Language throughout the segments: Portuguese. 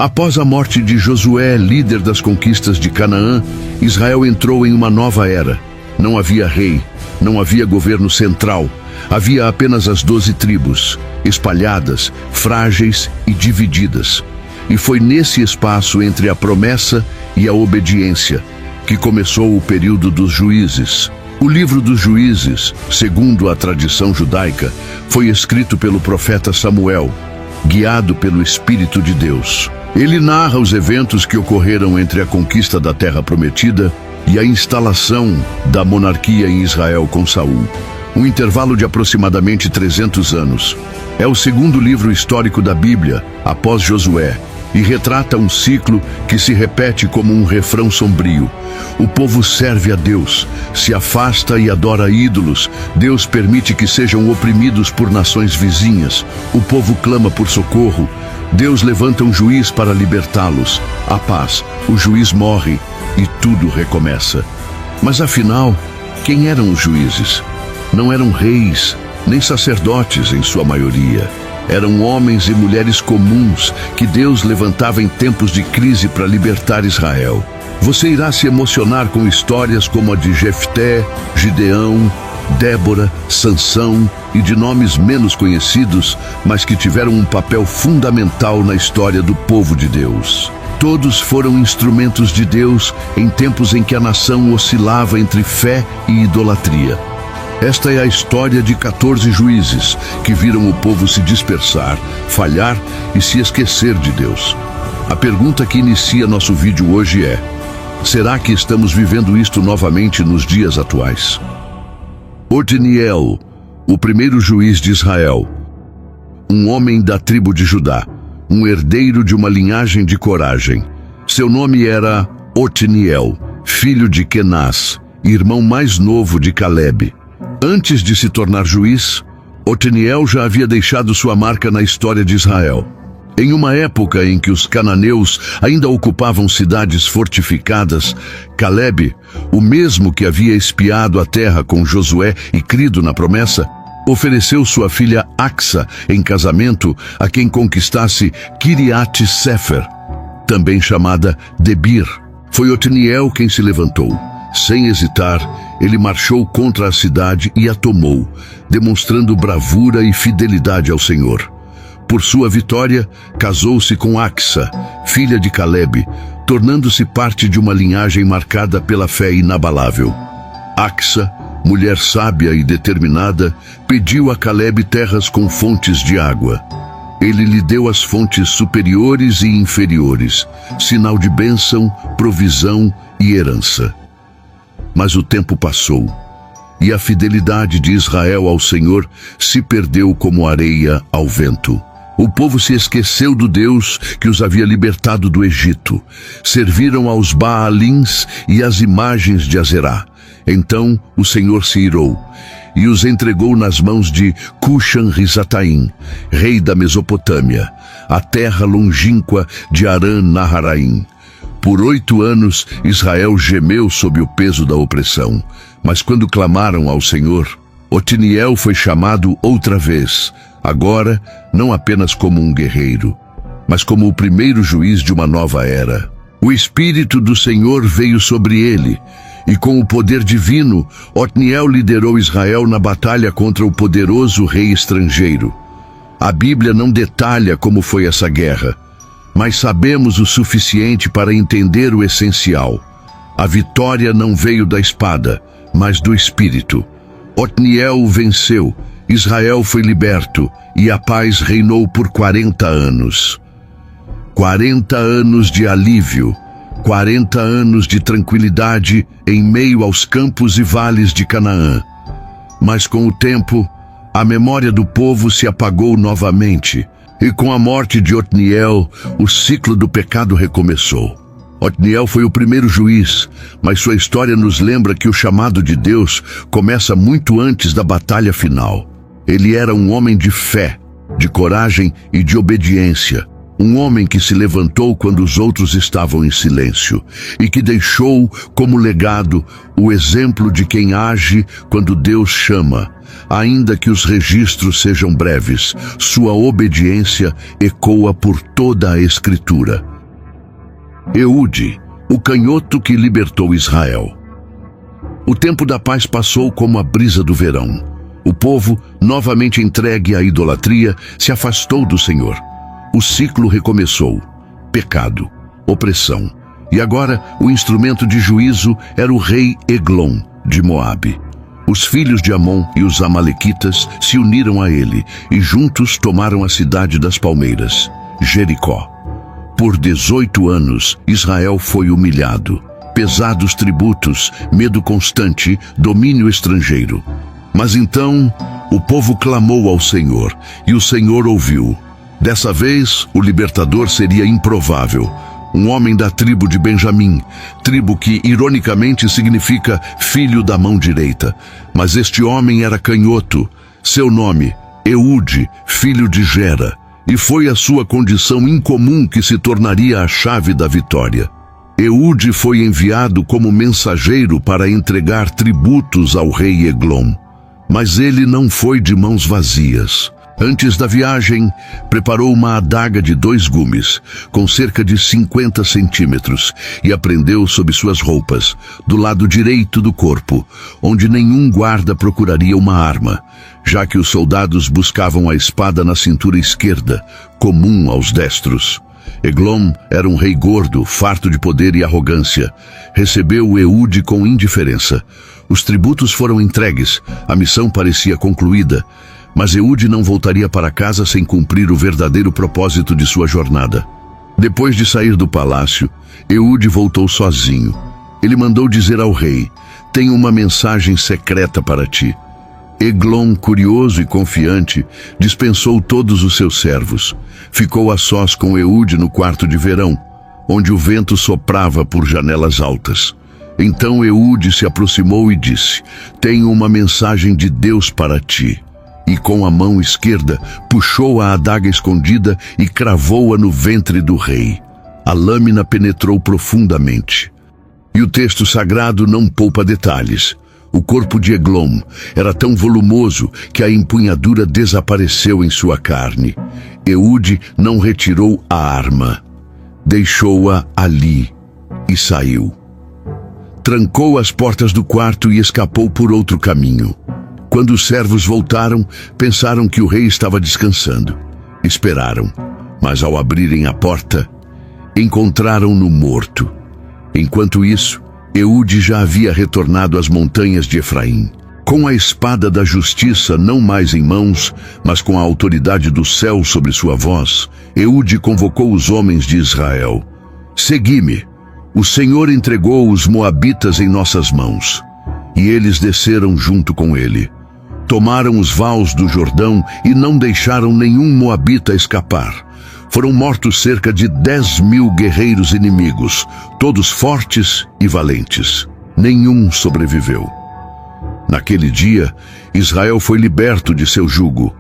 Após a morte de Josué, líder das conquistas de Canaã, Israel entrou em uma nova era. Não havia rei, não havia governo central, havia apenas as 12 tribos, espalhadas, frágeis e divididas. E foi nesse espaço entre a promessa e a obediência que começou o período dos juízes. O livro dos Juízes, segundo a tradição judaica, foi escrito pelo profeta Samuel, guiado pelo Espírito de Deus. Ele narra os eventos que ocorreram entre a conquista da Terra Prometida e a instalação da monarquia em Israel com Saul. Um intervalo de aproximadamente 300 anos. É o segundo livro histórico da Bíblia, após Josué, e retrata um ciclo que se repete como um refrão sombrio. O povo serve a Deus, se afasta e adora ídolos. Deus permite que sejam oprimidos por nações vizinhas. O povo clama por socorro. Deus levanta um juiz para libertá-los. A paz, o juiz morre e tudo recomeça. Mas afinal, quem eram os juízes? Não eram reis, nem sacerdotes em sua maioria. Eram homens e mulheres comuns que Deus levantava em tempos de crise para libertar Israel. Você irá se emocionar com histórias como a de Jefté, Gideão, Débora, Sansão e de nomes menos conhecidos, mas que tiveram um papel fundamental na história do povo de Deus. Todos foram instrumentos de Deus em tempos em que a nação oscilava entre fé e idolatria. Esta é a história de 14 juízes que viram o povo se dispersar, falhar e se esquecer de Deus. A pergunta que inicia nosso vídeo hoje é: será que estamos vivendo isto novamente nos dias atuais? Otniel, o primeiro juiz de Israel, um homem da tribo de Judá, um herdeiro de uma linhagem de coragem. Seu nome era Otniel, filho de Kenaz, irmão mais novo de Caleb. Antes de se tornar juiz, Otniel já havia deixado sua marca na história de Israel. Em uma época em que os cananeus ainda ocupavam cidades fortificadas, Caleb, o mesmo que havia espiado a terra com Josué e crido na promessa, ofereceu sua filha Axa em casamento a quem conquistasse Kiriat Sefer, também chamada Debir. Foi Otniel quem se levantou. Sem hesitar, ele marchou contra a cidade e a tomou, demonstrando bravura e fidelidade ao Senhor. Por sua vitória, casou-se com Axa, filha de Caleb, tornando-se parte de uma linhagem marcada pela fé inabalável. Axa, mulher sábia e determinada, pediu a Caleb terras com fontes de água. Ele lhe deu as fontes superiores e inferiores, sinal de bênção, provisão e herança. Mas o tempo passou, e a fidelidade de Israel ao Senhor se perdeu como areia ao vento. O povo se esqueceu do Deus que os havia libertado do Egito. Serviram aos Baalins e às imagens de Azerá. Então o Senhor se irou e os entregou nas mãos de Cushan-Risataim, rei da Mesopotâmia, a terra longínqua de Aram-Naharaim. Por 8 anos, Israel gemeu sob o peso da opressão. Mas quando clamaram ao Senhor, Otniel foi chamado outra vez, agora não apenas como um guerreiro, mas como o primeiro juiz de uma nova era. O Espírito do Senhor veio sobre ele, e com o poder divino, Otniel liderou Israel na batalha contra o poderoso rei estrangeiro. A Bíblia não detalha como foi essa guerra, mas sabemos o suficiente para entender o essencial. A vitória não veio da espada, mas do Espírito. Otniel venceu, Israel foi liberto e a paz reinou por 40 anos. 40 anos de alívio, 40 anos de tranquilidade em meio aos campos e vales de Canaã. Mas com o tempo, a memória do povo se apagou novamente. E com a morte de Otniel, o ciclo do pecado recomeçou. Otniel foi o primeiro juiz, mas sua história nos lembra que o chamado de Deus começa muito antes da batalha final. Ele era um homem de fé, de coragem e de obediência, Um homem que se levantou quando os outros estavam em silêncio e que deixou como legado o exemplo de quem age quando Deus chama. Ainda que os registros sejam breves, sua obediência ecoa por toda a Escritura. Eude, o canhoto que libertou Israel. O tempo da paz passou como a brisa do verão. O povo, novamente entregue à idolatria, se afastou do Senhor. O ciclo recomeçou. Pecado, opressão. E agora o instrumento de juízo era o rei Eglon, de Moabe. Os filhos de Amon e os amalequitas se uniram a ele e juntos tomaram a cidade das palmeiras, Jericó. Por 18 anos, Israel foi humilhado. Pesados tributos, medo constante, domínio estrangeiro. Mas então, o povo clamou ao Senhor, e o Senhor ouviu. Dessa vez, o libertador seria improvável. Um homem da tribo de Benjamim, tribo que, ironicamente, significa filho da mão direita. Mas este homem era canhoto. Seu nome, Eude, filho de Gera. E foi a sua condição incomum que se tornaria a chave da vitória. Eude foi enviado como mensageiro para entregar tributos ao rei Eglon. Mas ele não foi de mãos vazias. Antes da viagem, preparou uma adaga de 2 gumes, com cerca de 50 centímetros, e a prendeu sob suas roupas, do lado direito do corpo, onde nenhum guarda procuraria uma arma, já que os soldados buscavam a espada na cintura esquerda, comum aos destros. Eglon era um rei gordo, farto de poder e arrogância. Recebeu Eude com indiferença. Os tributos foram entregues, a missão parecia concluída, mas Eude não voltaria para casa sem cumprir o verdadeiro propósito de sua jornada. Depois de sair do palácio, Eude voltou sozinho. Ele mandou dizer ao rei: "Tenho uma mensagem secreta para ti." Eglon, curioso e confiante, dispensou todos os seus servos. Ficou a sós com Eude no quarto de verão, onde o vento soprava por janelas altas. Então Eude se aproximou e disse: "Tenho uma mensagem de Deus para ti." E com a mão esquerda puxou a adaga escondida e cravou-a no ventre do rei. A lâmina penetrou profundamente. E o texto sagrado não poupa detalhes. O corpo de Eglon era tão volumoso que a empunhadura desapareceu em sua carne. Eude não retirou a arma. Deixou-a ali e saiu. Trancou as portas do quarto e escapou por outro caminho. Quando os servos voltaram, pensaram que o rei estava descansando. Esperaram, mas ao abrirem a porta, encontraram-no morto. Enquanto isso, Eude já havia retornado às montanhas de Efraim. Com a espada da justiça não mais em mãos, mas com a autoridade do céu sobre sua voz, Eude convocou os homens de Israel. "Segui-me. O Senhor entregou os moabitas em nossas mãos." E eles desceram junto com ele. Tomaram os vales do Jordão e não deixaram nenhum moabita escapar. Foram mortos cerca de 10.000 guerreiros inimigos, todos fortes e valentes. Nenhum sobreviveu. Naquele dia, Israel foi liberto de seu jugo,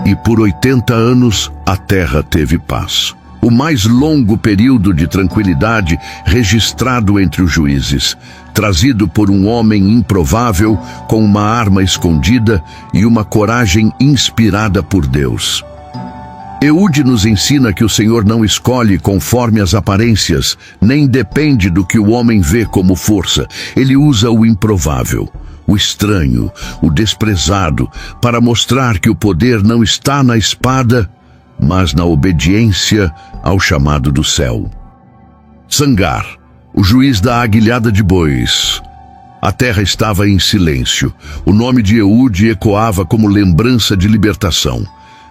e por 80 anos a terra teve paz. O mais longo período de tranquilidade registrado entre os juízes, trazido por um homem improvável com uma arma escondida e uma coragem inspirada por Deus. Eude nos ensina que o Senhor não escolhe conforme as aparências, nem depende do que o homem vê como força. Ele usa o improvável, o estranho, o desprezado, para mostrar que o poder não está na espada, mas na obediência ao chamado do céu. Sangar, o juiz da aguilhada de bois. A terra estava em silêncio. O nome de Eude ecoava como lembrança de libertação.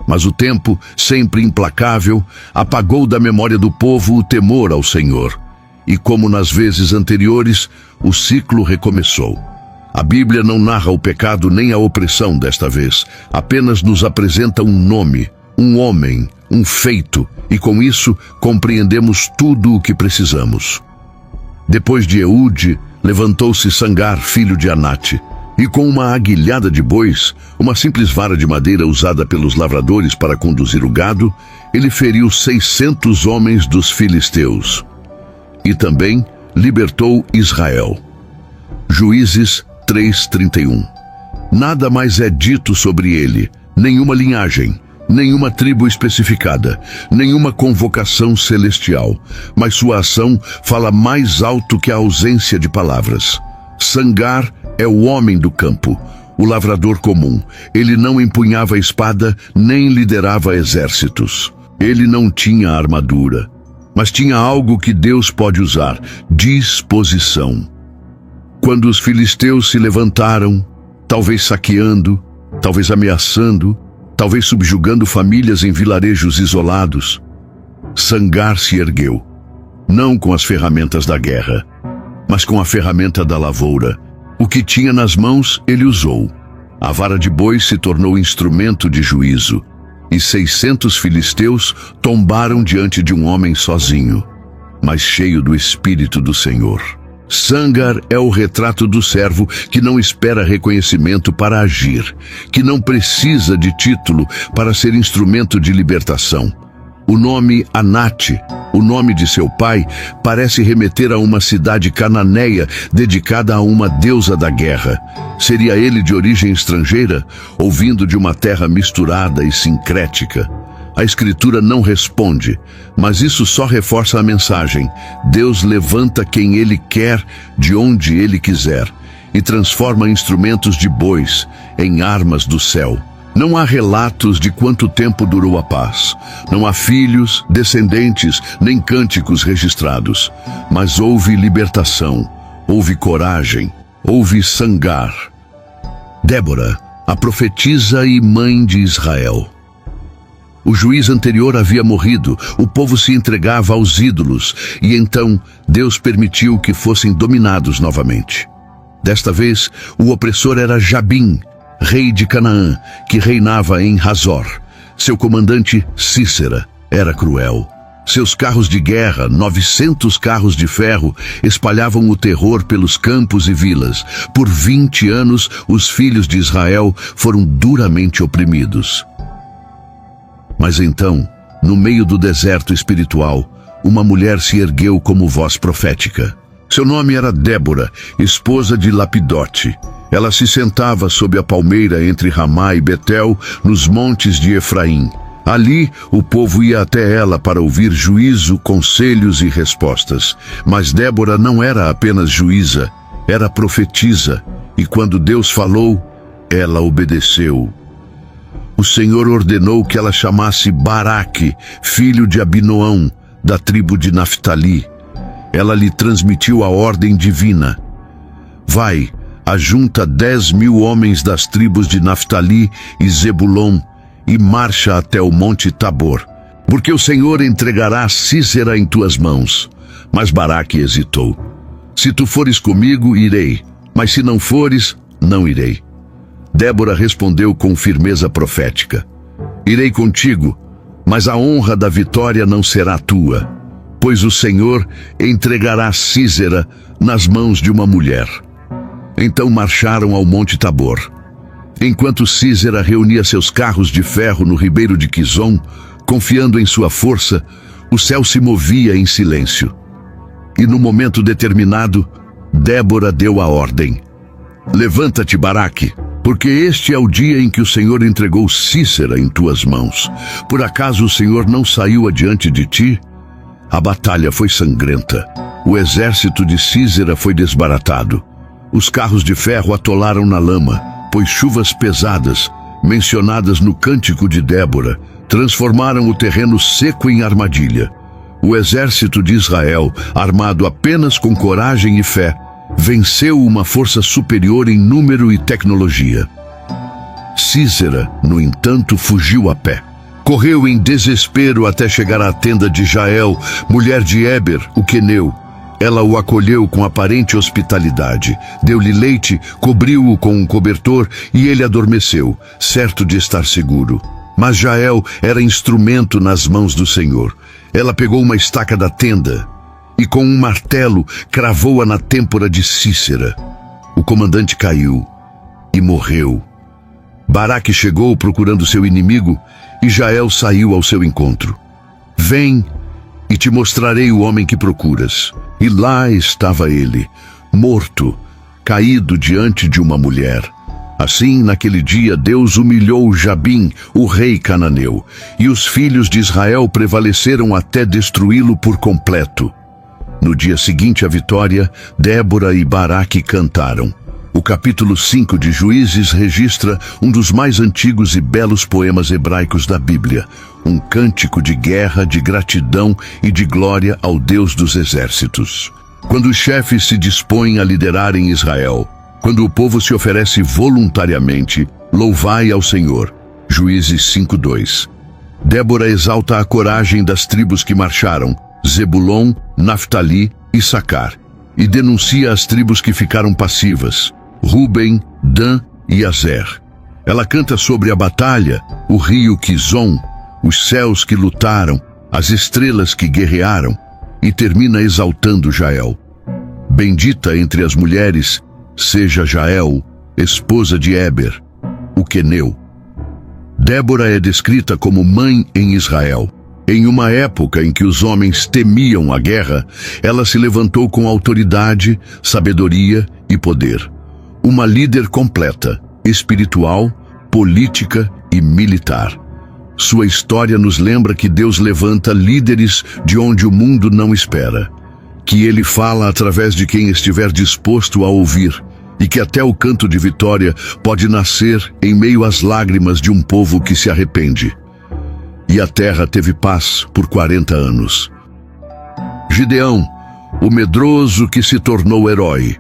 Mas o tempo, sempre implacável, apagou da memória do povo o temor ao Senhor. E como nas vezes anteriores, o ciclo recomeçou. A Bíblia não narra o pecado nem a opressão desta vez. Apenas nos apresenta um nome, um homem, um feito, e com isso compreendemos tudo o que precisamos. Depois de Eude, levantou-se Sangar, filho de Anate, e com uma aguilhada de bois, uma simples vara de madeira usada pelos lavradores para conduzir o gado, ele feriu 600 homens dos filisteus e também libertou Israel. Juízes 3:31. Nada mais é dito sobre ele, nenhuma linhagem, nenhuma tribo especificada, nenhuma convocação celestial, mas sua ação fala mais alto que a ausência de palavras. Sangar é o homem do campo, o lavrador comum. Ele não empunhava espada, nem liderava exércitos. Ele não tinha armadura, mas tinha algo que Deus pode usar: disposição. Quando os filisteus se levantaram, talvez saqueando, talvez ameaçando, talvez subjugando famílias em vilarejos isolados, Sangar se ergueu, não com as ferramentas da guerra, mas com a ferramenta da lavoura. O que tinha nas mãos, ele usou. A vara de boi se tornou instrumento de juízo, e 600 filisteus tombaram diante de um homem sozinho, mas cheio do Espírito do Senhor. Sangar é o retrato do servo que não espera reconhecimento para agir, que não precisa de título para ser instrumento de libertação. O nome Anate, o nome de seu pai, parece remeter a uma cidade cananeia dedicada a uma deusa da guerra. Seria ele de origem estrangeira ou vindo de uma terra misturada e sincrética? A Escritura não responde, mas isso só reforça a mensagem. Deus levanta quem Ele quer, de onde Ele quiser, e transforma instrumentos de bois em armas do céu. Não há relatos de quanto tempo durou a paz. Não há filhos, descendentes, nem cânticos registrados. Mas houve libertação, houve coragem, houve Sangar. Débora, a profetisa e mãe de Israel. O juiz anterior havia morrido, o povo se entregava aos ídolos, e então Deus permitiu que fossem dominados novamente. Desta vez, o opressor era Jabim, rei de Canaã, que reinava em Hazor. Seu comandante, Sísera, era cruel. Seus carros de guerra, 900 carros de ferro, espalhavam o terror pelos campos e vilas. Por 20 anos, os filhos de Israel foram duramente oprimidos. Mas então, no meio do deserto espiritual, uma mulher se ergueu como voz profética. Seu nome era Débora, esposa de Lapidote. Ela se sentava sob a palmeira entre Ramá e Betel, nos montes de Efraim. Ali, o povo ia até ela para ouvir juízo, conselhos e respostas. Mas Débora não era apenas juíza, era profetisa. E quando Deus falou, ela obedeceu. O Senhor ordenou que ela chamasse Baraque, filho de Abinoão, da tribo de Naftali. Ela lhe transmitiu a ordem divina. Vai, ajunta 10.000 homens das tribos de Naftali e Zebulon e marcha até o monte Tabor, porque o Senhor entregará Sísera em tuas mãos. Mas Baraque hesitou. Se tu fores comigo, irei, mas se não fores, não irei. Débora respondeu com firmeza profética: irei contigo, mas a honra da vitória não será tua, pois o Senhor entregará Sísera nas mãos de uma mulher. Então marcharam ao monte Tabor. Enquanto Sísera reunia seus carros de ferro no ribeiro de Quizon, confiando em sua força, o céu se movia em silêncio. E no momento determinado, Débora deu a ordem: levanta-te, Baraque, porque este é o dia em que o Senhor entregou Sísera em tuas mãos. Por acaso o Senhor não saiu adiante de ti? A batalha foi sangrenta. O exército de Sísera foi desbaratado. Os carros de ferro atolaram na lama, pois chuvas pesadas, mencionadas no cântico de Débora, transformaram o terreno seco em armadilha. O exército de Israel, armado apenas com coragem e fé, venceu uma força superior em número e tecnologia. Sísera, no entanto, fugiu a pé. Correu em desespero até chegar à tenda de Jael, mulher de Éber, o queneu. Ela o acolheu com aparente hospitalidade, deu-lhe leite, cobriu-o com um cobertor e ele adormeceu, certo de estar seguro. Mas Jael era instrumento nas mãos do Senhor. Ela pegou uma estaca da tenda e com um martelo cravou-a na têmpora de Sísera. O comandante caiu e morreu. Baraque chegou procurando seu inimigo e Jael saiu ao seu encontro. Vem e te mostrarei o homem que procuras. E lá estava ele, morto, caído diante de uma mulher. Assim, naquele dia, Deus humilhou Jabim, o rei cananeu, e os filhos de Israel prevaleceram até destruí-lo por completo. No dia seguinte à vitória, Débora e Baraque cantaram. O capítulo 5 de Juízes registra um dos mais antigos e belos poemas hebraicos da Bíblia, um cântico de guerra, de gratidão e de glória ao Deus dos exércitos. Quando os chefes se dispõem a liderar em Israel, quando o povo se oferece voluntariamente, louvai ao Senhor. Juízes 5:2. Débora exalta a coragem das tribos que marcharam, Zebulon, Naftali e Issacar, e denuncia as tribos que ficaram passivas, Ruben, Dan e Azer. Ela canta sobre a batalha, o rio Quizon, os céus que lutaram, as estrelas que guerrearam, e termina exaltando Jael. Bendita entre as mulheres seja Jael, esposa de Éber, o queneu. Débora é descrita como mãe em Israel. Em uma época em que os homens temiam a guerra, ela se levantou com autoridade, sabedoria e poder. Uma líder completa, espiritual, política e militar. Sua história nos lembra que Deus levanta líderes de onde o mundo não espera, que Ele fala através de quem estiver disposto a ouvir, e que até o canto de vitória pode nascer em meio às lágrimas de um povo que se arrepende. E a terra teve paz por 40 anos. Gideão, o medroso que se tornou herói.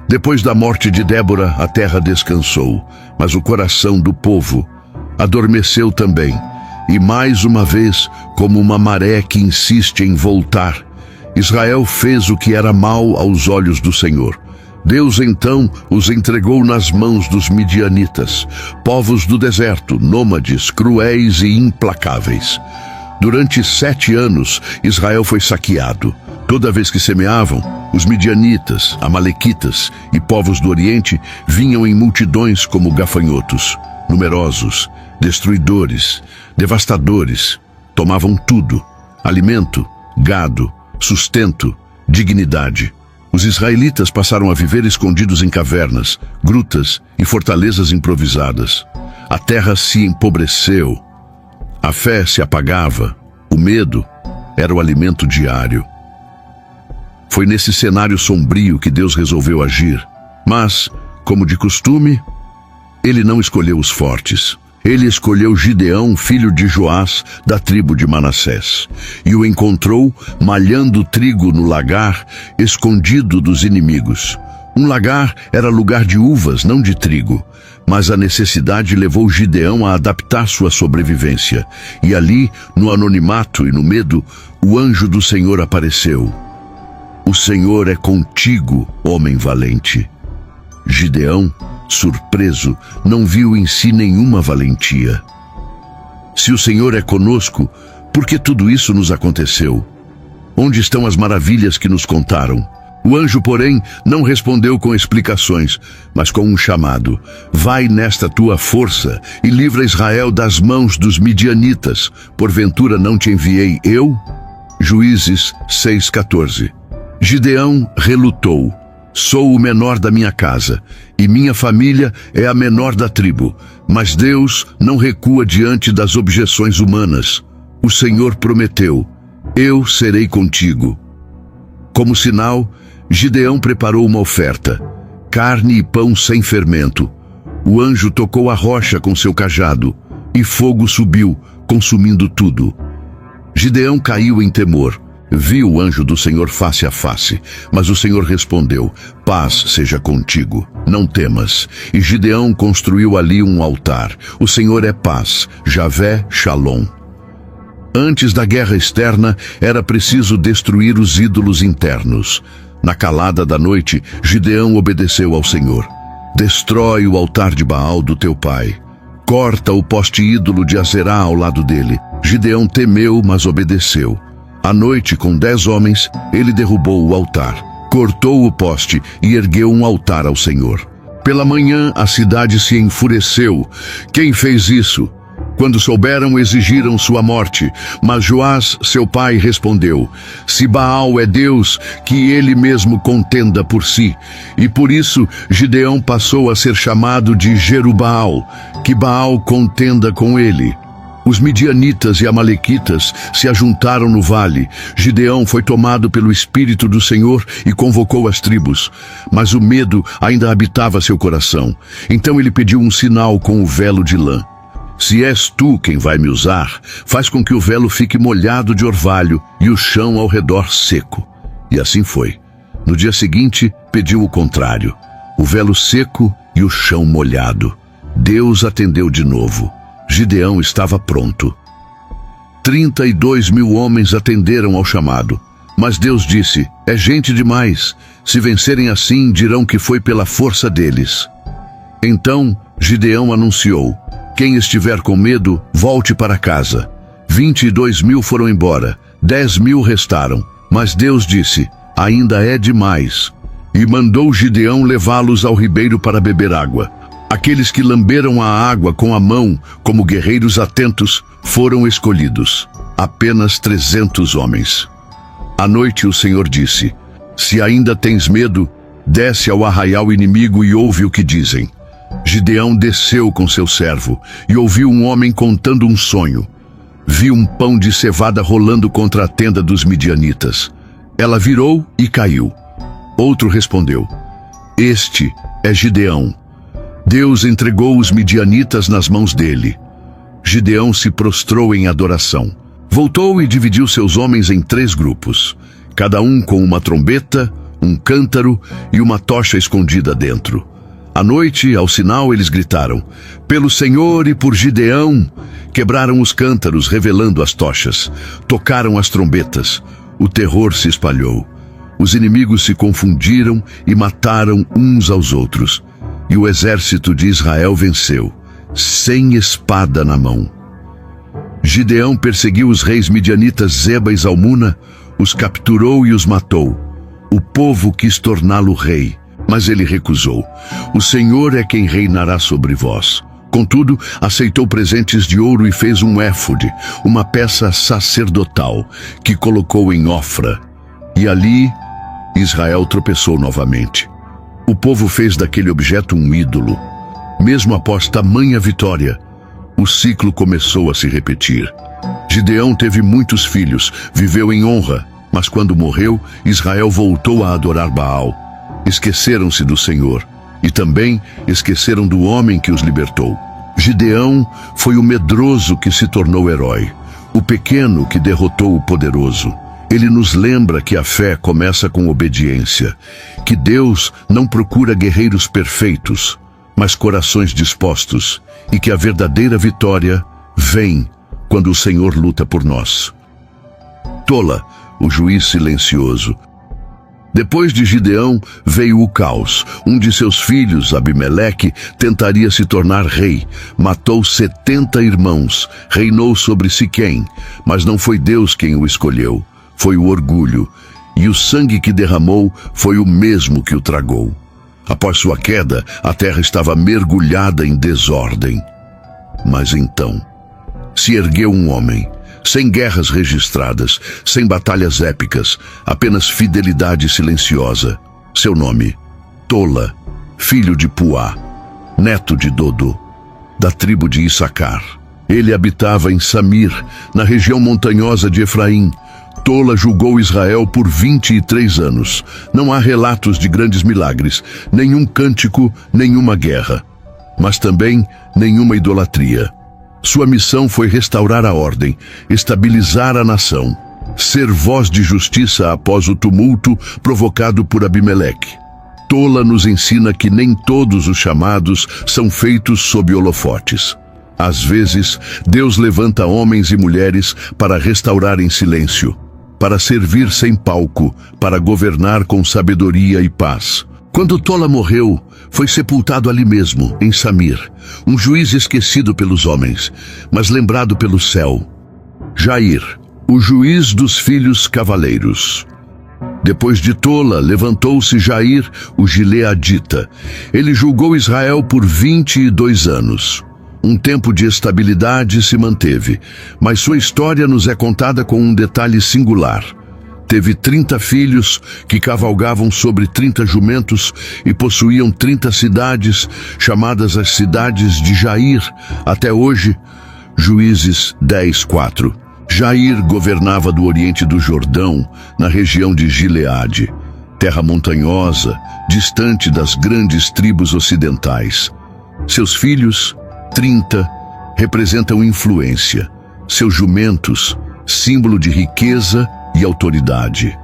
Depois da morte de Débora, a terra descansou, mas o coração do povo adormeceu também. E mais uma vez, como uma maré que insiste em voltar, Israel fez o que era mal aos olhos do Senhor. Deus então os entregou nas mãos dos midianitas, povos do deserto, nômades, cruéis e implacáveis. Durante 7 anos, Israel foi saqueado. Toda vez que semeavam, os midianitas, amalequitas e povos do Oriente vinham em multidões como gafanhotos, numerosos, destruidores, devastadores. Tomavam tudo: alimento, gado, sustento, dignidade. Os israelitas passaram a viver escondidos em cavernas, grutas e fortalezas improvisadas. A terra se empobreceu. A fé se apagava. O medo era o alimento diário. Foi nesse cenário sombrio que Deus resolveu agir. Mas, como de costume, Ele não escolheu os fortes. Ele escolheu Gideão, filho de Joás, da tribo de Manassés, e o encontrou malhando trigo no lagar, escondido dos inimigos. Um lagar era lugar de uvas, não de trigo, mas a necessidade levou Gideão a adaptar sua sobrevivência. E ali, no anonimato e no medo, o anjo do Senhor apareceu. O Senhor é contigo, homem valente. Gideão, surpreso, não viu em si nenhuma valentia. Se o Senhor é conosco, por que tudo isso nos aconteceu? Onde estão as maravilhas que nos contaram? O anjo, porém, não respondeu com explicações, mas com um chamado. Vai nesta tua força e livra Israel das mãos dos midianitas. Porventura não te enviei eu? Juízes 6:14. Gideão relutou. Sou o menor da minha casa, e minha família é a menor da tribo. Mas Deus não recua diante das objeções humanas. O Senhor prometeu: eu serei contigo. Como sinal, Gideão preparou uma oferta: carne e pão sem fermento. O anjo tocou a rocha com seu cajado, e fogo subiu, consumindo tudo. Gideão caiu em temor. Viu o anjo do Senhor face a face, mas o Senhor respondeu: paz seja contigo, não temas. E Gideão construiu ali um altar. O Senhor é paz, Javé Shalom. Antes da guerra externa, era preciso destruir os ídolos internos. Na calada da noite, Gideão obedeceu ao Senhor. Destrói o altar de Baal do teu pai. Corta o poste ídolo de Azerá ao lado dele. Gideão temeu, mas obedeceu. À noite, com 10 homens, ele derrubou o altar, cortou o poste e ergueu um altar ao Senhor. Pela manhã, a cidade se enfureceu. Quem fez isso? Quando souberam, exigiram sua morte, mas Joás, seu pai, respondeu: se Baal é Deus, que ele mesmo contenda por si. E por isso Gideão passou a ser chamado de Jerubaal, que Baal contenda com ele. Os midianitas e amalequitas se ajuntaram no vale. Gideão foi tomado pelo Espírito do Senhor e convocou as tribos. Mas o medo ainda habitava seu coração. Então ele pediu um sinal com o velo de lã. Se és tu quem vai me usar, faz com que o velo fique molhado de orvalho e o chão ao redor seco. E assim foi. No dia seguinte, pediu o contrário: o velo seco e o chão molhado. Deus atendeu de novo. Gideão estava pronto. 32.000 homens atenderam ao chamado. Mas Deus disse: é gente demais. Se vencerem assim, dirão que foi pela força deles. Então Gideão anunciou: quem estiver com medo, volte para casa. 22.000 foram embora, 10.000 restaram. Mas Deus disse: ainda é demais. E mandou Gideão levá-los ao ribeiro para beber água. Aqueles que lamberam a água com a mão, como guerreiros atentos, foram escolhidos. Apenas 300 homens. À noite o Senhor disse: se ainda tens medo, desce ao arraial inimigo e ouve o que dizem. Gideão desceu com seu servo e ouviu um homem contando um sonho. Viu um pão de cevada rolando contra a tenda dos midianitas. Ela virou e caiu. Outro respondeu: este é Gideão. Deus entregou os midianitas nas mãos dele. Gideão se prostrou em adoração. Voltou e dividiu seus homens em 3 grupos, cada um com uma trombeta, um cântaro e uma tocha escondida dentro. À noite, ao sinal, eles gritaram: pelo Senhor e por Gideão! Quebraram os cântaros, revelando as tochas. Tocaram as trombetas. O terror se espalhou. Os inimigos se confundiram e mataram uns aos outros. E o exército de Israel venceu, sem espada na mão. Gideão perseguiu os reis midianitas Zeba e Zalmuna, os capturou e os matou. O povo quis torná-lo rei, mas ele recusou. O Senhor é quem reinará sobre vós. Contudo, aceitou presentes de ouro e fez um éfode, uma peça sacerdotal, que colocou em Ofra. E ali, Israel tropeçou novamente. O povo fez daquele objeto um ídolo. Mesmo após tamanha vitória, o ciclo começou a se repetir. Gideão teve muitos filhos, viveu em honra, mas quando morreu, Israel voltou a adorar Baal. Esqueceram-se do Senhor e também esqueceram do homem que os libertou. Gideão foi o medroso que se tornou herói, o pequeno que derrotou o poderoso. Ele nos lembra que a fé começa com obediência, que Deus não procura guerreiros perfeitos, mas corações dispostos, e que a verdadeira vitória vem quando o Senhor luta por nós. Tola, o juiz silencioso. Depois de Gideão veio o caos. Um de seus filhos, Abimeleque, tentaria se tornar rei. Matou 70 irmãos, reinou sobre Siquém, mas não foi Deus quem o escolheu. Foi o orgulho, e o sangue que derramou foi o mesmo que o tragou. Após sua queda, a terra estava mergulhada em desordem. Mas então, se ergueu um homem, sem guerras registradas, sem batalhas épicas, apenas fidelidade silenciosa. Seu nome, Tola, filho de Puá, neto de Dodo, da tribo de Issacar. Ele habitava em Samir, na região montanhosa de Efraim. Tola julgou Israel por 23 anos. Não há relatos de grandes milagres, nenhum cântico, nenhuma guerra, mas também nenhuma idolatria. Sua missão foi restaurar a ordem, estabilizar a nação, ser voz de justiça após o tumulto provocado por Abimeleque. Tola nos ensina que nem todos os chamados são feitos sob holofotes. Às vezes, Deus levanta homens e mulheres para restaurar em silêncio, para servir sem palco, para governar com sabedoria e paz. Quando Tola morreu, foi sepultado ali mesmo, em Samir, um juiz esquecido pelos homens, mas lembrado pelo céu. Jair, o juiz dos filhos cavaleiros. Depois de Tola, levantou-se Jair, o gileadita. Ele julgou Israel por 22 anos. Um tempo de estabilidade se manteve, mas sua história nos é contada com um detalhe singular. Teve 30 filhos que cavalgavam sobre 30 jumentos e possuíam 30 cidades, chamadas as cidades de Jair, até hoje, Juízes 10:4. Jair governava do oriente do Jordão, na região de Gileade, terra montanhosa, distante das grandes tribos ocidentais. Seus filhos, 30, representam influência. Seus jumentos, símbolo de riqueza e autoridade.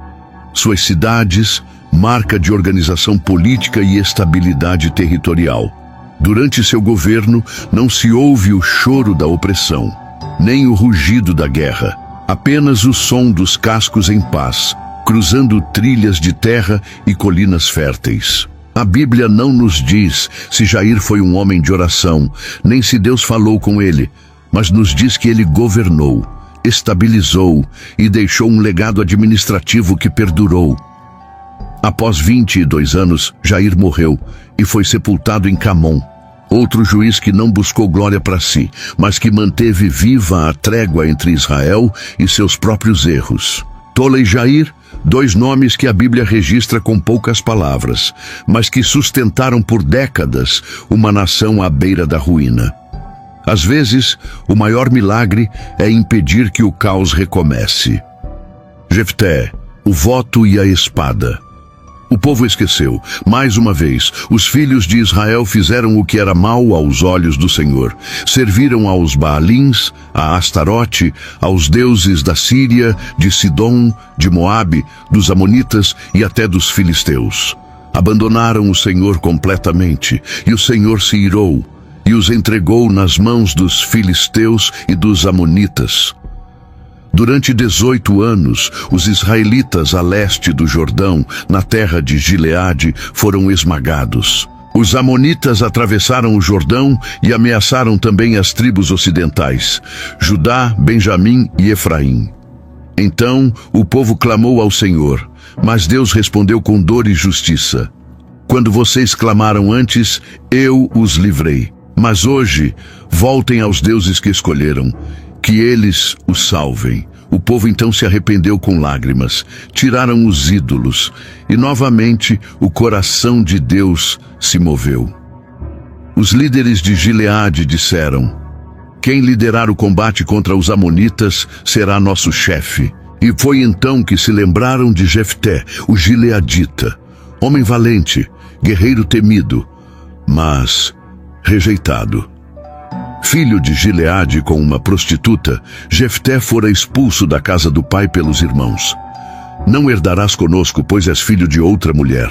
Suas cidades, marca de organização política e estabilidade territorial. Durante seu governo, não se ouve o choro da opressão, nem o rugido da guerra, apenas o som dos cascos em paz, cruzando trilhas de terra e colinas férteis. A Bíblia não nos diz se Jair foi um homem de oração, nem se Deus falou com ele, mas nos diz que ele governou, estabilizou e deixou um legado administrativo que perdurou. Após 22 anos, Jair morreu e foi sepultado em Camon, outro juiz que não buscou glória para si, mas que manteve viva a trégua entre Israel e seus próprios erros. Tola e Jair, 2 nomes que a Bíblia registra com poucas palavras, mas que sustentaram por décadas uma nação à beira da ruína. Às vezes, o maior milagre é impedir que o caos recomece. Jefté, o voto e a espada. O povo esqueceu. Mais uma vez, os filhos de Israel fizeram o que era mal aos olhos do Senhor. Serviram aos Baalins, a Astarote, aos deuses da Síria, de Sidom, de Moabe, dos Amonitas e até dos filisteus. Abandonaram o Senhor completamente, e o Senhor se irou, e os entregou nas mãos dos filisteus e dos amonitas. Durante 18 anos, os israelitas a leste do Jordão, na terra de Gileade, foram esmagados. Os amonitas atravessaram o Jordão e ameaçaram também as tribos ocidentais, Judá, Benjamim e Efraim. Então, o povo clamou ao Senhor, mas Deus respondeu com dor e justiça. Quando vocês clamaram antes, eu os livrei. Mas hoje, voltem aos deuses que escolheram, que eles os salvem. O povo então se arrependeu com lágrimas, tiraram os ídolos, e novamente o coração de Deus se moveu. Os líderes de Gileade disseram: quem liderar o combate contra os amonitas será nosso chefe. E foi então que se lembraram de Jefté, o gileadita, homem valente, guerreiro temido, mas rejeitado. Filho de Gileade com uma prostituta, Jefté fora expulso da casa do pai pelos irmãos. Não herdarás conosco, pois és filho de outra mulher.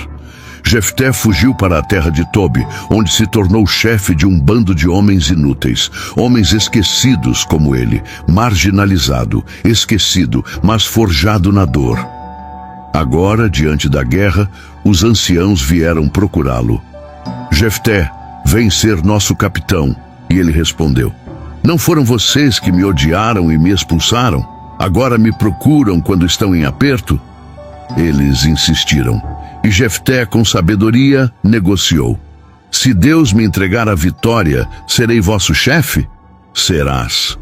Jefté fugiu para a terra de Tobi, onde se tornou chefe de um bando de homens inúteis, homens esquecidos como ele, marginalizado, esquecido, mas forjado na dor. Agora, diante da guerra, os anciãos vieram procurá-lo. Jefté, vem ser nosso capitão. E ele respondeu: não foram vocês que me odiaram e me expulsaram? Agora me procuram quando estão em aperto? Eles insistiram, e Jefté, com sabedoria, negociou. Se Deus me entregar a vitória, serei vosso chefe? Serás.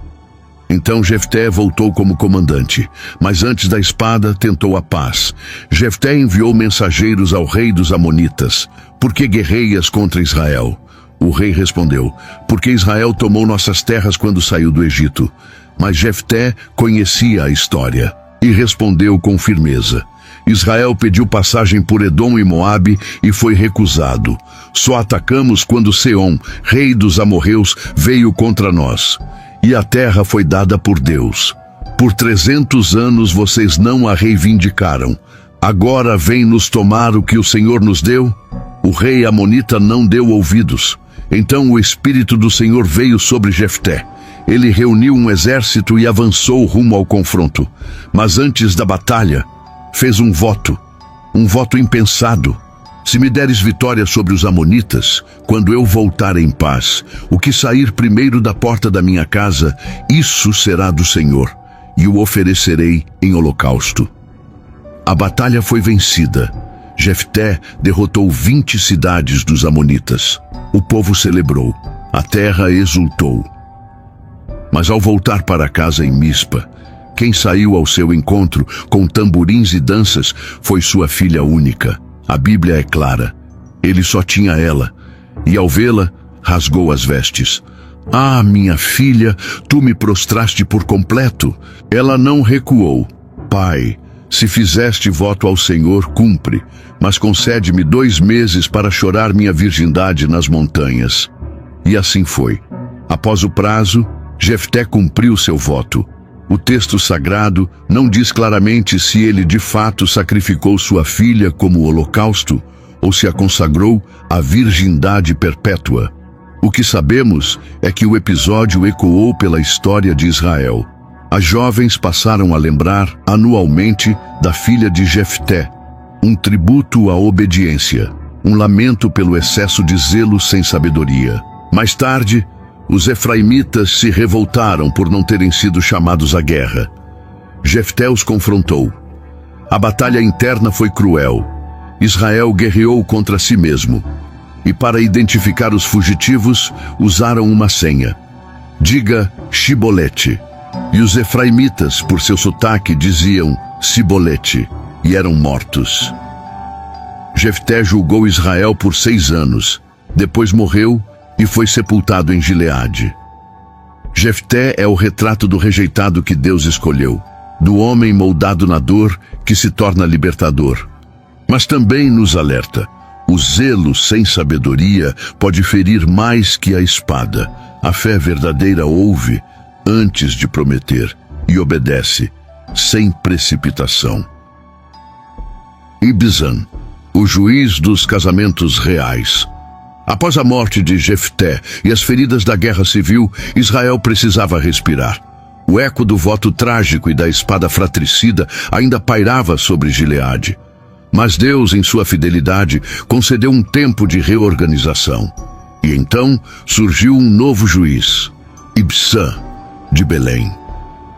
Então Jefté voltou como comandante, mas antes da espada tentou a paz. Jefté enviou mensageiros ao rei dos Amonitas: por que guerreias contra Israel? O rei respondeu: porque Israel tomou nossas terras quando saiu do Egito. Mas Jefté conhecia a história e respondeu com firmeza: Israel pediu passagem por Edom e Moabe e foi recusado. Só atacamos quando Seom, rei dos amorreus, veio contra nós. E a terra foi dada por Deus. Por 300 anos vocês não a reivindicaram. Agora vem nos tomar o que o Senhor nos deu? O rei amonita não deu ouvidos. Então o Espírito do Senhor veio sobre Jefté. Ele reuniu um exército e avançou rumo ao confronto. Mas antes da batalha, fez um voto impensado. Se me deres vitória sobre os amonitas, quando eu voltar em paz, o que sair primeiro da porta da minha casa, isso será do Senhor, e o oferecerei em holocausto. A batalha foi vencida. Jefté derrotou 20 cidades dos amonitas. O povo celebrou. A terra exultou. Mas ao voltar para casa em Mispa, quem saiu ao seu encontro com tamborins e danças foi sua filha única. A Bíblia é clara. Ele só tinha ela, e ao vê-la, rasgou as vestes. Ah, minha filha, tu me prostraste por completo. Ela não recuou. Pai, se fizeste voto ao Senhor, cumpre, mas concede-me 2 meses para chorar minha virgindade nas montanhas. E assim foi. Após o prazo, Jefté cumpriu seu voto. O texto sagrado não diz claramente se ele de fato sacrificou sua filha como holocausto ou se a consagrou à virgindade perpétua. O que sabemos é que o episódio ecoou pela história de Israel. As jovens passaram a lembrar anualmente da filha de Jefté, um tributo à obediência, um lamento pelo excesso de zelo sem sabedoria. Mais tarde, os efraimitas se revoltaram por não terem sido chamados à guerra. Jefté os confrontou. A batalha interna foi cruel. Israel guerreou contra si mesmo. E para identificar os fugitivos, usaram uma senha. Diga Shibolete. E os efraimitas, por seu sotaque, diziam Sibolete, e eram mortos. Jefté julgou Israel por 6 anos. Depois morreu e foi sepultado em Gileade. Jefté é o retrato do rejeitado que Deus escolheu, do homem moldado na dor que se torna libertador. Mas também nos alerta: o zelo sem sabedoria pode ferir mais que a espada. A fé verdadeira ouve antes de prometer e obedece sem precipitação. Ibzan, o juiz dos casamentos reais. Após a morte de Jefté e as feridas da guerra civil, Israel precisava respirar. O eco do voto trágico e da espada fratricida ainda pairava sobre Gileade. Mas Deus, em sua fidelidade, concedeu um tempo de reorganização. E então surgiu um novo juiz, Ibzan, de Belém.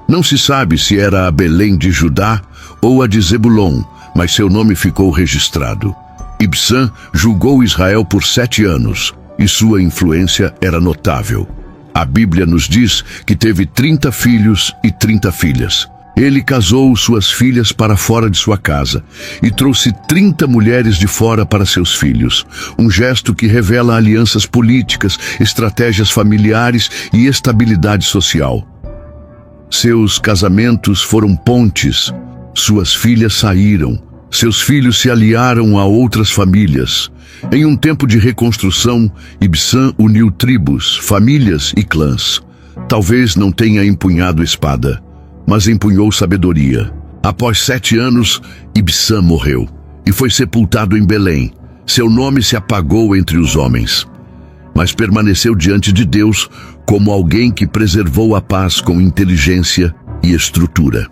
Não se sabe se era a Belém de Judá ou a de Zebulon, mas seu nome ficou registrado. Ibzan julgou Israel por 7 anos, e sua influência era notável. A Bíblia nos diz que teve 30 filhos e 30 filhas. Ele casou suas filhas para fora de sua casa e trouxe 30 mulheres de fora para seus filhos, um gesto que revela alianças políticas, estratégias familiares e estabilidade social. Seus casamentos foram pontes, suas filhas saíram, seus filhos se aliaram a outras famílias. Em um tempo de reconstrução, Ibzan uniu tribos, famílias e clãs. Talvez não tenha empunhado espada, mas empunhou sabedoria. Após 7 anos, Ibzan morreu e foi sepultado em Belém. Seu nome se apagou entre os homens, mas permaneceu diante de Deus como alguém que preservou a paz com inteligência e estrutura.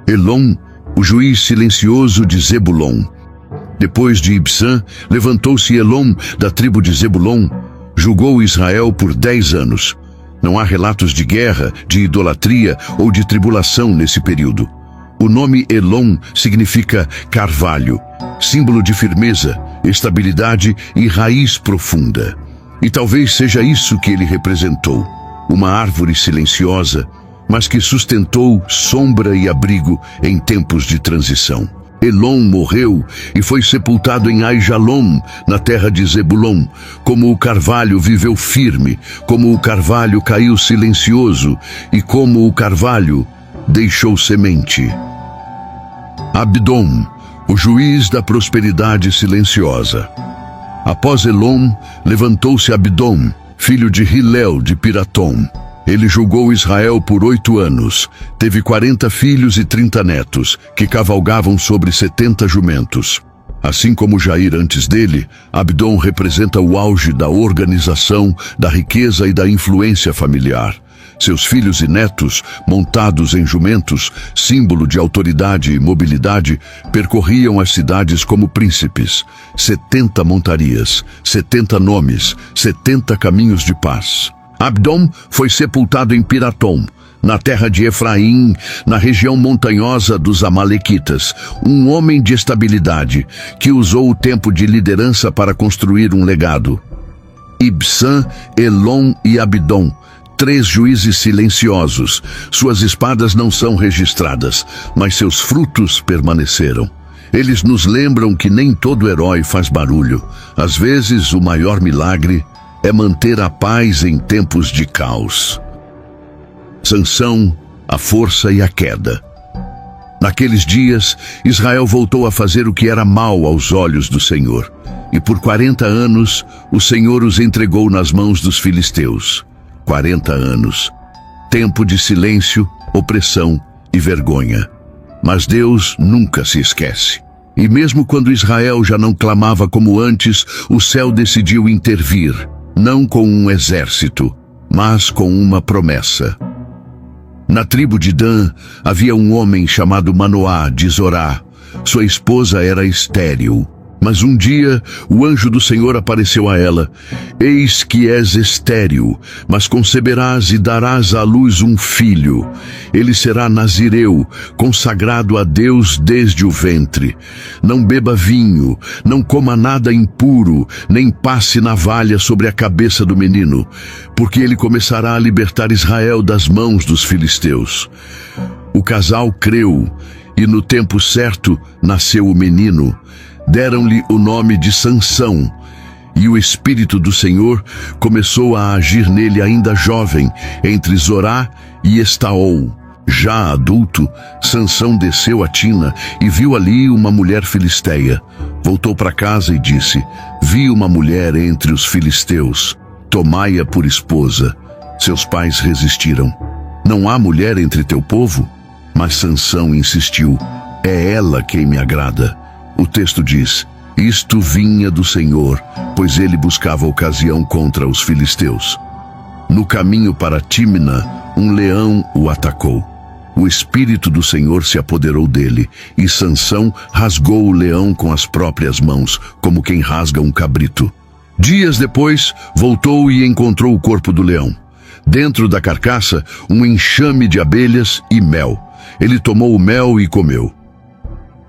Elon, o juiz silencioso de Zebulon. Depois de Ibzan, levantou-se Elon, da tribo de Zebulon, julgou Israel por 10 anos. Não há relatos de guerra, de idolatria ou de tribulação nesse período. O nome Elon significa carvalho, símbolo de firmeza, estabilidade e raiz profunda. E talvez seja isso que ele representou: uma árvore silenciosa, mas que sustentou sombra e abrigo em tempos de transição. Elon morreu e foi sepultado em Aijalon, na terra de Zebulon. Como o carvalho viveu firme, como o carvalho caiu silencioso e como o carvalho deixou semente. Abdom, o juiz da prosperidade silenciosa. Após Elon, levantou-se Abdom, filho de Hilel de Piratom. Ele julgou Israel por 8 anos, teve 40 filhos e 30 netos, que cavalgavam sobre 70 jumentos. Assim como Jair antes dele, Abdom representa o auge da organização, da riqueza e da influência familiar. Seus filhos e netos, montados em jumentos, símbolo de autoridade e mobilidade, percorriam as cidades como príncipes. 70 montarias, 70 nomes, 70 caminhos de paz. Abdom foi sepultado em Piratom, na terra de Efraim, na região montanhosa dos Amalequitas, um homem de estabilidade que usou o tempo de liderança para construir um legado. Ibsã, Elon e Abdom, 3 juízes silenciosos. Suas espadas não são registradas, mas seus frutos permaneceram. Eles nos lembram que nem todo herói faz barulho. Às vezes, o maior milagre é manter a paz em tempos de caos. Sansão, a força e a queda. Naqueles dias, Israel voltou a fazer o que era mal aos olhos do Senhor. E por 40 anos, o Senhor os entregou nas mãos dos filisteus. 40 anos. Tempo de silêncio, opressão e vergonha. Mas Deus nunca se esquece. E mesmo quando Israel já não clamava como antes, o céu decidiu intervir, não com um exército, mas com uma promessa. Na tribo de Dan havia um homem chamado Manoá de Zorá. Sua esposa era estéril. Mas um dia o anjo do Senhor apareceu a ela. Eis que és estéril, mas conceberás e darás à luz um filho. Ele será nazireu, consagrado a Deus desde o ventre. Não beba vinho, não coma nada impuro, nem passe navalha sobre a cabeça do menino, porque ele começará a libertar Israel das mãos dos filisteus. O casal creu, e no tempo certo nasceu o menino. Deram-lhe o nome de Sansão, e o Espírito do Senhor começou a agir nele ainda jovem, entre Zorá e Estaol. Já adulto, Sansão desceu a Tina e viu ali uma mulher filisteia. Voltou para casa e disse: vi uma mulher entre os filisteus, tomai-a por esposa. Seus pais resistiram. Não há mulher entre teu povo? Mas Sansão insistiu: é ela quem me agrada. O texto diz: isto vinha do Senhor, pois ele buscava ocasião contra os filisteus. No caminho para Tímina, um leão o atacou. O Espírito do Senhor se apoderou dele, e Sansão rasgou o leão com as próprias mãos, como quem rasga um cabrito. Dias depois, voltou e encontrou o corpo do leão. Dentro da carcaça, um enxame de abelhas e mel. Ele tomou o mel e comeu.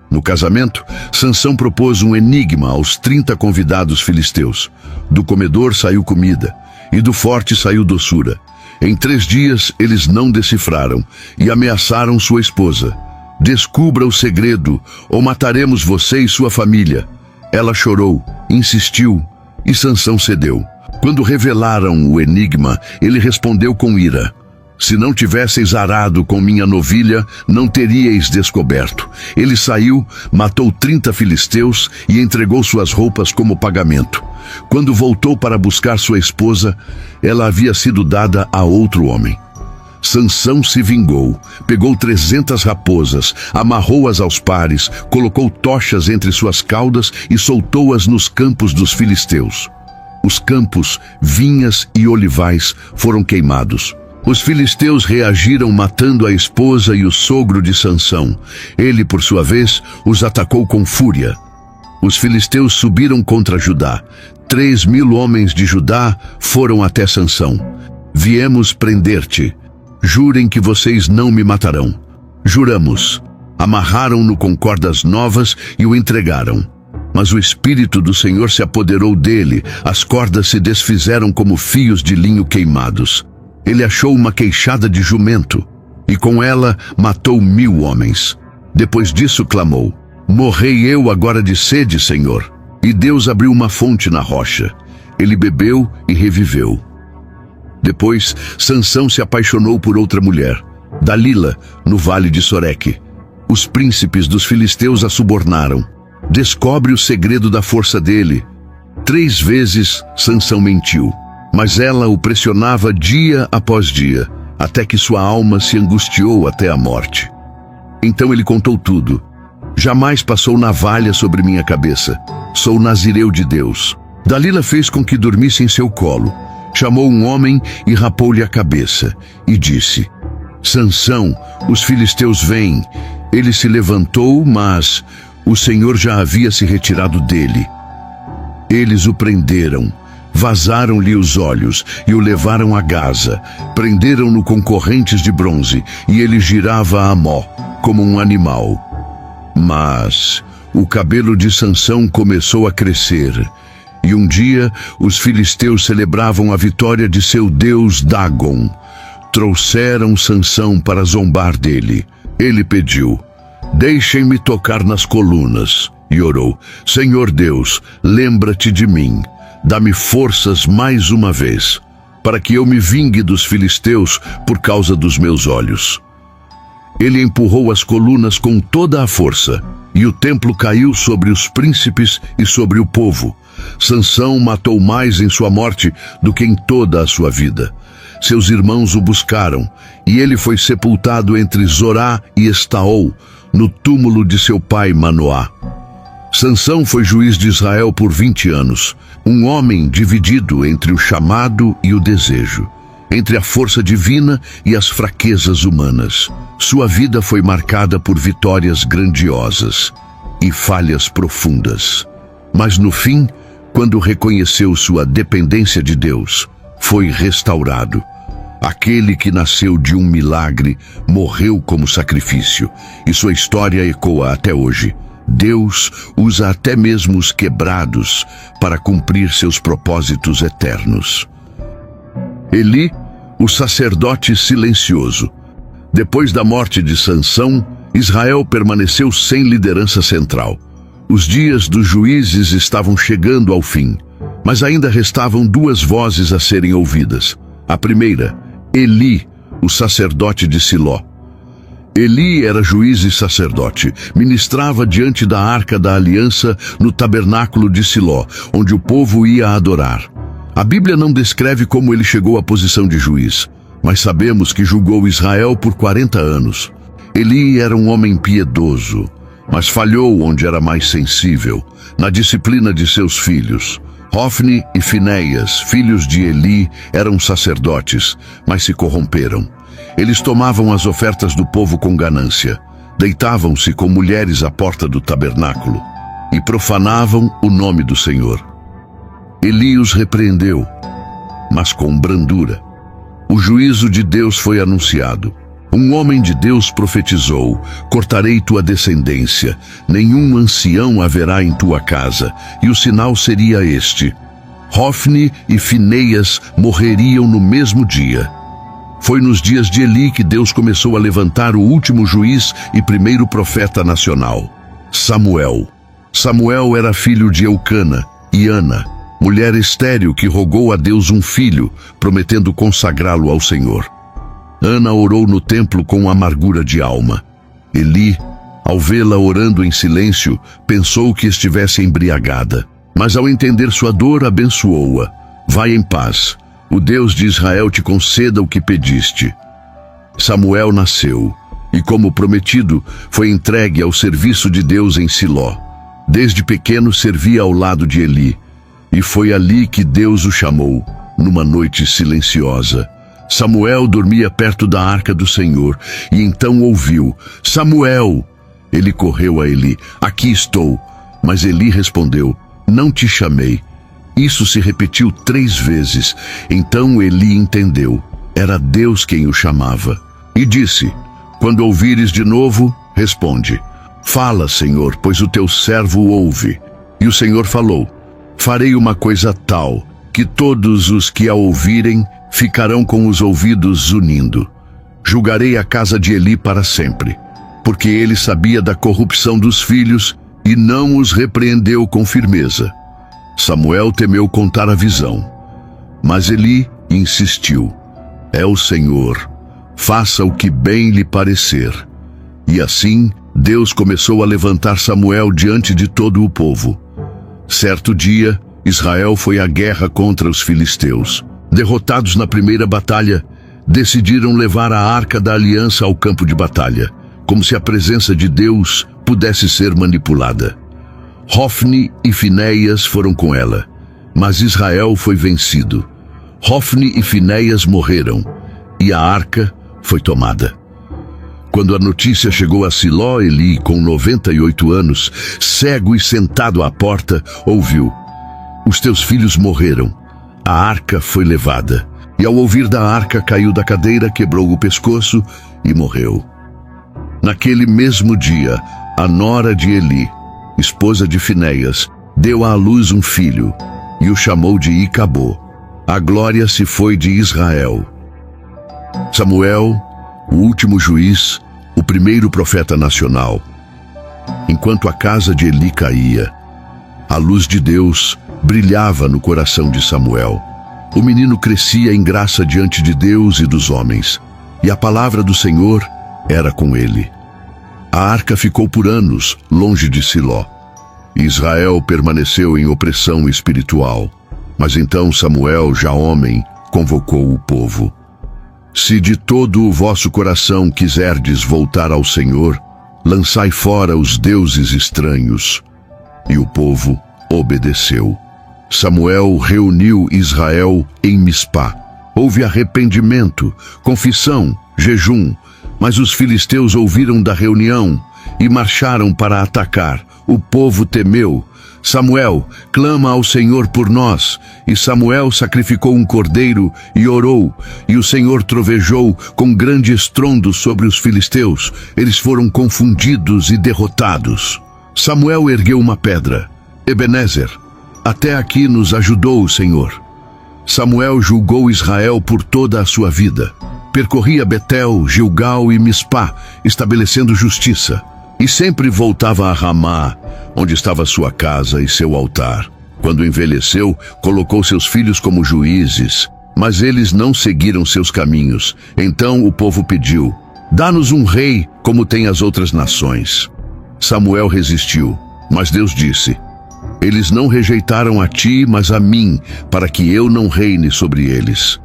No casamento, Sansão propôs um enigma aos 30 convidados filisteus. Do comedor saiu comida, e do forte saiu doçura. Em 3 dias eles não decifraram, e ameaçaram sua esposa. Descubra o segredo, ou mataremos você e sua família. Ela chorou, insistiu, e Sansão cedeu. Quando revelaram o enigma, ele respondeu com ira: se não tivesseis arado com minha novilha, não teríeis descoberto. Ele saiu, matou 30 filisteus e entregou suas roupas como pagamento. Quando voltou para buscar sua esposa, ela havia sido dada a outro homem. Sansão se vingou, pegou 300 raposas, amarrou-as aos pares, colocou tochas entre suas caudas e soltou-as nos campos dos filisteus. Os campos, vinhas e olivais foram queimados. Os filisteus reagiram matando a esposa e o sogro de Sansão. Ele, por sua vez, os atacou com fúria. Os filisteus subiram contra Judá. 3.000 homens de Judá foram até Sansão. Viemos prender-te. Jurem que vocês não me matarão. Juramos. Amarraram-no com cordas novas e o entregaram. Mas o Espírito do Senhor se apoderou dele. As cordas se desfizeram como fios de linho queimados. Ele achou uma queixada de jumento, e com ela matou 1.000 homens. Depois disso clamou: morrei eu agora de sede, Senhor. E Deus abriu uma fonte na rocha. Ele bebeu e reviveu. Depois, Sansão se apaixonou por outra mulher, Dalila, no vale de Soreque. Os príncipes dos filisteus a subornaram. Descobre o segredo da força dele. 3 vezes Sansão mentiu. Mas ela o pressionava dia após dia, até que sua alma se angustiou até a morte. Então ele contou tudo. Jamais passou navalha sobre minha cabeça. Sou nazireu de Deus. Dalila fez com que dormisse em seu colo. Chamou um homem e rapou-lhe a cabeça. E disse: Sansão, os filisteus vêm. Ele se levantou, mas o Senhor já havia se retirado dele. Eles o prenderam. Vazaram-lhe os olhos e o levaram a Gaza. Prenderam-no com correntes de bronze, e ele girava a mó, como um animal. Mas o cabelo de Sansão começou a crescer, E um dia, os filisteus celebravam a vitória de seu deus Dagon. Trouxeram Sansão para zombar dele. Ele pediu: deixem-me tocar nas colunas. E orou: Senhor Deus, lembra-te de mim. Dá-me forças mais uma vez, para que eu me vingue dos filisteus por causa dos meus olhos. Ele empurrou as colunas com toda a força, e o templo caiu sobre os príncipes e sobre o povo. Sansão matou mais em sua morte do que em toda a sua vida. Seus irmãos o buscaram, e ele foi sepultado entre Zorá e Estaol, no túmulo de seu pai Manoá. Sansão foi juiz de Israel por 20 anos, um homem dividido entre o chamado e o desejo, entre a força divina e as fraquezas humanas. Sua vida foi marcada por vitórias grandiosas e falhas profundas. Mas no fim, quando reconheceu sua dependência de Deus, foi restaurado. Aquele que nasceu de um milagre morreu como sacrifício, e sua história ecoa até hoje. Deus usa até mesmo os quebrados para cumprir seus propósitos eternos. Eli, o sacerdote silencioso. Depois da morte de Sansão, Israel permaneceu sem liderança central. Os dias dos juízes estavam chegando ao fim, mas ainda restavam 2 vozes a serem ouvidas. A primeira, Eli, o sacerdote de Siló. Eli era juiz e sacerdote, ministrava diante da Arca da Aliança no tabernáculo de Siló, onde o povo ia adorar. A Bíblia não descreve como ele chegou à posição de juiz, mas sabemos que julgou Israel por 40 anos. Eli era um homem piedoso, mas falhou onde era mais sensível, na disciplina de seus filhos. Hofni e Finéias, filhos de Eli, eram sacerdotes, mas se corromperam. Eles tomavam as ofertas do povo com ganância, deitavam-se com mulheres à porta do tabernáculo e profanavam o nome do Senhor. Eli os repreendeu, mas com brandura. O juízo de Deus foi anunciado. Um homem de Deus profetizou: cortarei tua descendência, nenhum ancião haverá em tua casa, e o sinal seria este: Hofni e Finéias morreriam no mesmo dia. Foi nos dias de Eli que Deus começou a levantar o último juiz e primeiro profeta nacional, Samuel. Samuel era filho de Eucana e Ana, mulher estéril que rogou a Deus um filho, prometendo consagrá-lo ao Senhor. Ana orou no templo com amargura de alma. Eli, ao vê-la orando em silêncio, pensou que estivesse embriagada, mas ao entender sua dor, abençoou-a. Vai em paz. O Deus de Israel te conceda o que pediste. Samuel nasceu, e como prometido, foi entregue ao serviço de Deus em Siló. Desde pequeno servia ao lado de Eli, e foi ali que Deus o chamou, numa noite silenciosa. Samuel dormia perto da arca do Senhor, e então ouviu: Samuel! Ele correu a Eli: aqui estou. Mas Eli respondeu: não te chamei. Isso se repetiu 3 vezes. Então Eli entendeu: era Deus quem o chamava. E disse: quando ouvires de novo, responde: fala, Senhor, pois o teu servo ouve. E o Senhor falou: farei uma coisa tal, que todos os que a ouvirem ficarão com os ouvidos zunindo. Julgarei a casa de Eli para sempre, porque ele sabia da corrupção dos filhos e não os repreendeu com firmeza. Samuel temeu contar a visão, mas Eli insistiu: é o Senhor, faça o que bem lhe parecer. E assim, Deus começou a levantar Samuel diante de todo o povo. Certo dia, Israel foi à guerra contra os filisteus. Derrotados na primeira batalha, decidiram levar a Arca da Aliança ao campo de batalha, como se a presença de Deus pudesse ser manipulada. Hofni e Finéias foram com ela, mas Israel foi vencido. Hofni e Finéias morreram, e a arca foi tomada. Quando a notícia chegou a Siló, Eli, com 98 anos, cego e sentado à porta, ouviu: os teus filhos morreram. A arca foi levada, e ao ouvir da arca caiu da cadeira, quebrou o pescoço e morreu. Naquele mesmo dia, a nora de Eli, esposa de Finéias, deu à luz um filho. e o chamou de Icabô. A glória se foi de Israel. Samuel, o último juiz, o primeiro profeta nacional. Enquanto a casa de Eli caía, a luz de Deus brilhava no coração de Samuel. O menino crescia em graça diante de Deus e dos homens, e a palavra do Senhor era com ele. A arca ficou por anos longe de Siló. Israel permaneceu em opressão espiritual. Mas então Samuel, já homem, convocou o povo. Se de todo o vosso coração quiserdes voltar ao Senhor, lançai fora os deuses estranhos. E o povo obedeceu. Samuel reuniu Israel em Mispá. Houve arrependimento, confissão, jejum, mas os filisteus ouviram da reunião e marcharam para atacar. O povo temeu. Samuel, clama ao Senhor por nós. E Samuel sacrificou um cordeiro e orou. E o Senhor trovejou com grande estrondo sobre os filisteus. Eles foram confundidos e derrotados. Samuel ergueu uma pedra. Ebenezer, até aqui nos ajudou o Senhor. Samuel julgou Israel por toda a sua vida. Percorria Betel, Gilgal e Mispá, estabelecendo justiça. E sempre voltava a Ramá, onde estava sua casa e seu altar. Quando envelheceu, colocou seus filhos como juízes, mas eles não seguiram seus caminhos. Então o povo pediu: dá-nos um rei, como tem as outras nações. Samuel resistiu, mas Deus disse: eles não rejeitaram a ti, mas a mim, para que eu não reine sobre eles.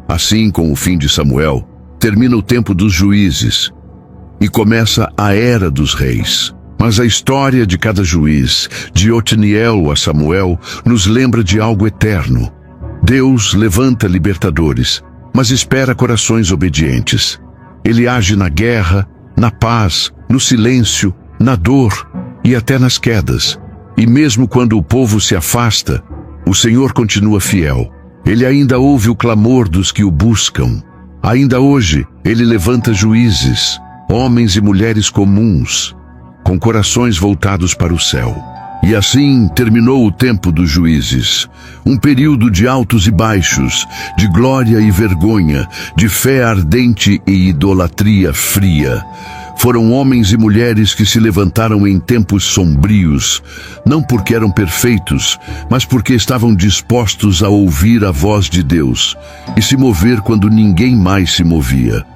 Assim, com o fim de Samuel, termina o tempo dos juízes e começa a era dos reis. Mas a história de cada juiz, de Otniel a Samuel, nos lembra de algo eterno. Deus levanta libertadores, mas espera corações obedientes. Ele age na guerra, na paz, no silêncio, na dor e até nas quedas. E mesmo quando o povo se afasta, o Senhor continua fiel. Ele ainda ouve o clamor dos que o buscam. Ainda hoje, ele levanta juízes, homens e mulheres comuns, com corações voltados para o céu. E assim terminou o tempo dos juízes, um período de altos e baixos, de glória e vergonha, de fé ardente e idolatria fria. Foram homens e mulheres que se levantaram em tempos sombrios, não porque eram perfeitos, mas porque estavam dispostos a ouvir a voz de Deus e se mover quando ninguém mais se movia.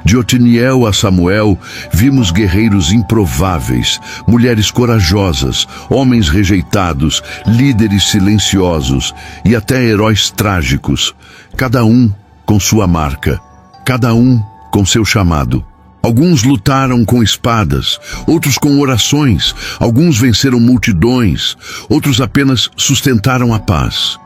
De Otniel a Samuel, vimos guerreiros improváveis, mulheres corajosas, homens rejeitados, líderes silenciosos e até heróis trágicos, cada um com sua marca, cada um com seu chamado. Alguns lutaram com espadas, outros com orações, alguns venceram multidões, outros apenas sustentaram a paz.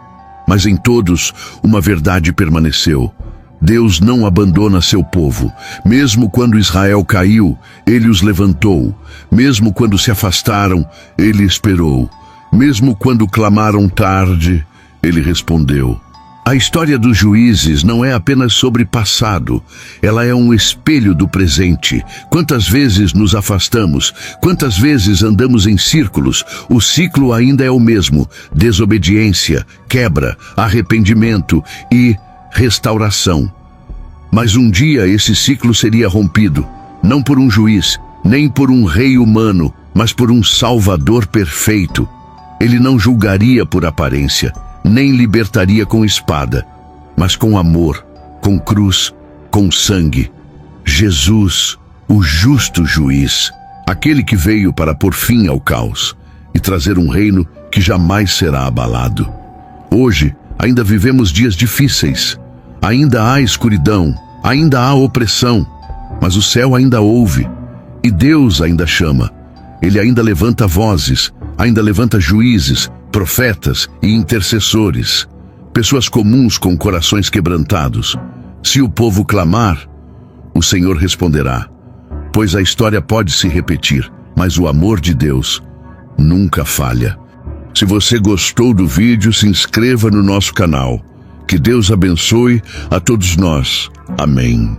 Mas em todos, uma verdade permaneceu: Deus não abandona seu povo. Mesmo quando Israel caiu, ele os levantou. Mesmo quando se afastaram, ele esperou. Mesmo quando clamaram tarde, ele respondeu. A história dos juízes não é apenas sobre passado, ela é um espelho do presente. Quantas vezes nos afastamos, quantas vezes andamos em círculos, o ciclo ainda é o mesmo: desobediência, quebra, arrependimento e restauração. Mas um dia esse ciclo seria rompido, não por um juiz, nem por um rei humano, mas por um Salvador perfeito. Ele não julgaria por aparência, nem libertaria com espada, mas com amor, com cruz, com sangue. Jesus, o justo juiz, aquele que veio para pôr fim ao caos e trazer um reino que jamais será abalado. Hoje, ainda vivemos dias difíceis. Ainda há escuridão, ainda há opressão, mas o céu ainda ouve, e Deus ainda chama. Ele ainda levanta vozes, ainda levanta juízes, profetas e intercessores, pessoas comuns com corações quebrantados. Se o povo clamar, o Senhor responderá, pois a história pode se repetir, mas o amor de Deus nunca falha. Se você gostou do vídeo, se inscreva no nosso canal. Que Deus abençoe a todos nós. Amém.